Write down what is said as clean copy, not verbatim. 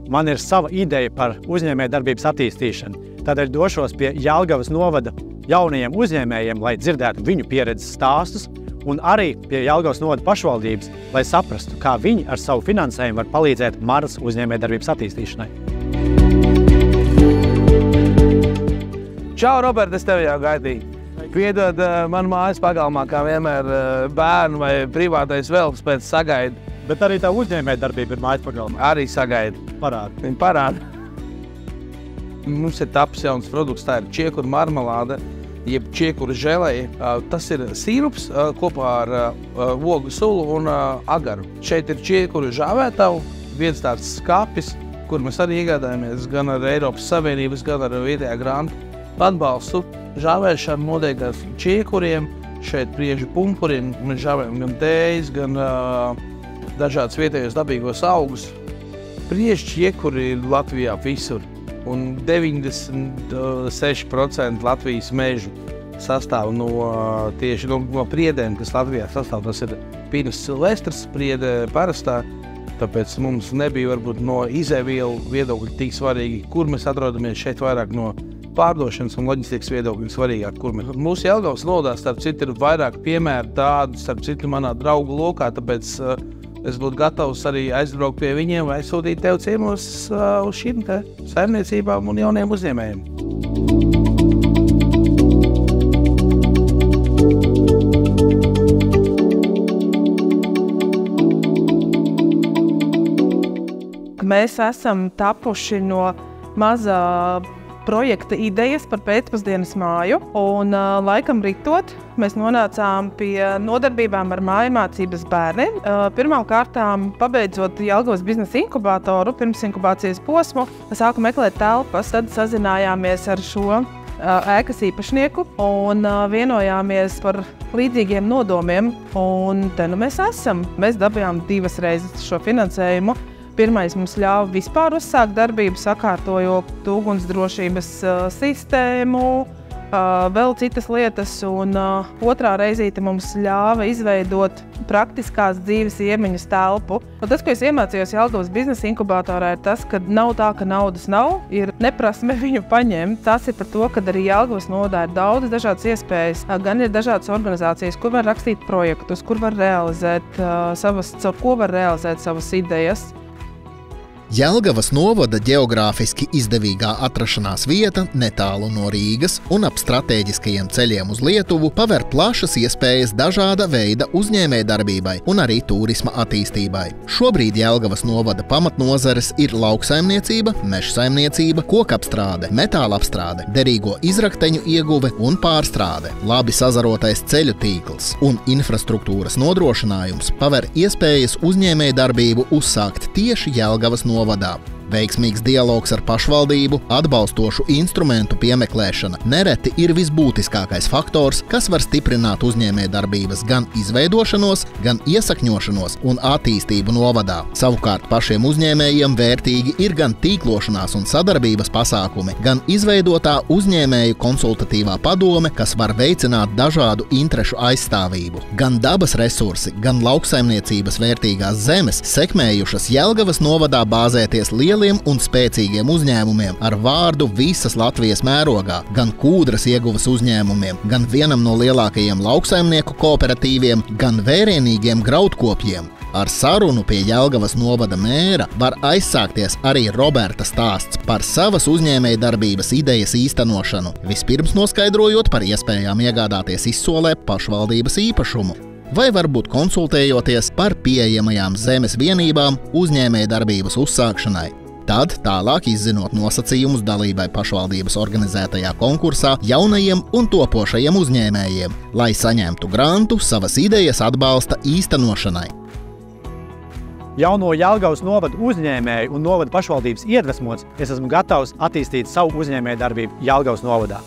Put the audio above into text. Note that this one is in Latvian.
man ir sava ideja par uzņēmējdarbības attīstīšanu. Tādēļ došos pie Jelgavas novada jaunajiem uzņēmējiem, lai dzirdētu viņu pieredzes stāstus, un arī pie Jelgavas novada pašvaldības, lai saprastu, kā viņi ar savu finansējumu var palīdzēt maras uzņēmējdarbības attīstīšanai. Čau, Robert, es tevi jau gaidīju. Piedod, man mājas pagalmā, kā vienmēr, bērnu vai privātais velospēds sagaida. Bet arī tā uzņēmējdarbība ir mājas pagalmā. Arī sagaida. Parāda. Viņi parāda. Mums ir taps jauns produkts, tā ir čiekuru marmelāde, jeb čiekuru želeja. Tas ir sīrups kopā ar ogu sulu un agaru. Šeit ir čiekuru žāvētavu, viens tāds skapis, kur mēs arī iegādājamies gan ar Eiropas Savienības, gan ar vietējā grantu atbalstu. Žāvēšanu notiek ar čiekuriem, šeit prieži pumpuriem, mēs žāvējam gan tējas, gan dažādas vietējos dabīgos augus. Prieži čiekuri ir Latvijā visur, un 96% Latvijas mežu sastāv tieši no priedēm, kas Latvijā sastāv. Tas ir Pinus silvestris, priede parastā, tāpēc mums nebija varbūt no izēvielu viedokļa tik svarīgi, kur mēs atrodamies. Šeit vairāk no pārdošanas un loģistikas viedokļa svarīgāk, kur mēs. Mūsu Jelgavas novadā, starp citu, ir vairāk piemēru tādu, starp citu, manā draugu lokā, tāpēc es būtu gatavs arī aizbraukt pie viņiem vai aizsūtīt tev ciemos uz šīm te saimniecībām un jauniem uzņēmējiem. Mēs esam tapuši no mazā projekta idejas par pēcpusdienas māju, un laikam ritot mēs nonācām pie nodarbībām ar mājamācības bērniem. Pirmkārtām, pabeidzot Jelgavas biznesa inkubatoru, pirms inkubācijas posmu, sāku meklēt telpas, tad sazinājāmies ar šo ēkas īpašnieku un vienojāmies par līdzīgiem nodomiem, un te nu mēs esam. Mēs dabījām 2 reizes šo finansējumu. Pirmais mums ļāva vispār uzsākt darbību, sakārtojot ugunsdrošības sistēmu, vēl citas lietas, un otrā reizīte mums ļāva izveidot praktiskās dzīves iemaņas telpu. Un tas, ko es iemācījos Jelgavas biznesa inkubatorā, ir tas, ka nav tā, ka naudas nav, ir neprasme viņu paņemt. Tas ir par to, ka arī Jelgavas novadā ir daudz dažādas iespējas, gan ir dažādas organizācijas, kur var rakstīt projektus, kur var realizēt caur ko var realizēt savas idejas. Jelgavas novada ģeogrāfiski izdevīgā atrašanās vieta netālu no Rīgas un ap stratēģiskajiem ceļiem uz Lietuvu paver plašas iespējas dažāda veida uzņēmējdarbībai un arī turisma attīstībai. Šobrīd Jelgavas novada pamatnozares ir lauksaimniecība, mežsaimniecība, kokapstrāde, metālapstrāde, derīgo izrakteņu ieguve un pārstrāde. Labi sazarotais ceļu tīkls un infrastruktūras nodrošinājums paver iespējas uzņēmējdarbību uzsākt tieši Jelgavas novadā. Veiksmīgs dialogs ar pašvaldību, atbalstošu instrumentu piemeklēšana nereti ir visbūtiskākais faktors, kas var stiprināt uzņēmējdarbības gan izveidošanos, gan iesakņošanos un attīstību novadā. Savukārt pašiem uzņēmējiem vērtīgi ir gan tīklošanās un sadarbības pasākumi, gan izveidotā uzņēmēju konsultatīvā padome, kas var veicināt dažādu interešu aizstāvību. Gan dabas resursi, gan lauksaimniecības vērtīgās zemes sekmējušas Jelgavas novadā bāzēties lieliem un spēcīgiem uzņēmumiem ar vārdu visas Latvijas mērogā, gan kūdras ieguvas uzņēmumiem, gan vienam no lielākajiem lauksaimnieku kooperatīviem, gan vērienīgiem graudkopjiem. Ar sarunu pie Jelgavas novada mēra var aizsākties arī Roberta stāsts par savas uzņēmējdarbības idejas īstenošanu, vispirms noskaidrojot par iespējām iegādāties izsolē pašvaldības īpašumu, vai varbūt konsultējoties par pieejamajām zemes vienībām uzņēmējdarbības uzsākšanai. Tad tālāk izzinot nosacījumus dalībai pašvaldības organizētajā konkursā jaunajiem un topošajiem uzņēmējiem, lai saņemtu grantu savas idejas atbalsta īstenošanai. Jauno Jelgavas novada uzņēmēju un novada pašvaldības iedvesmots, es esmu gatavs attīstīt savu uzņēmējdarbību Jelgavas novadā.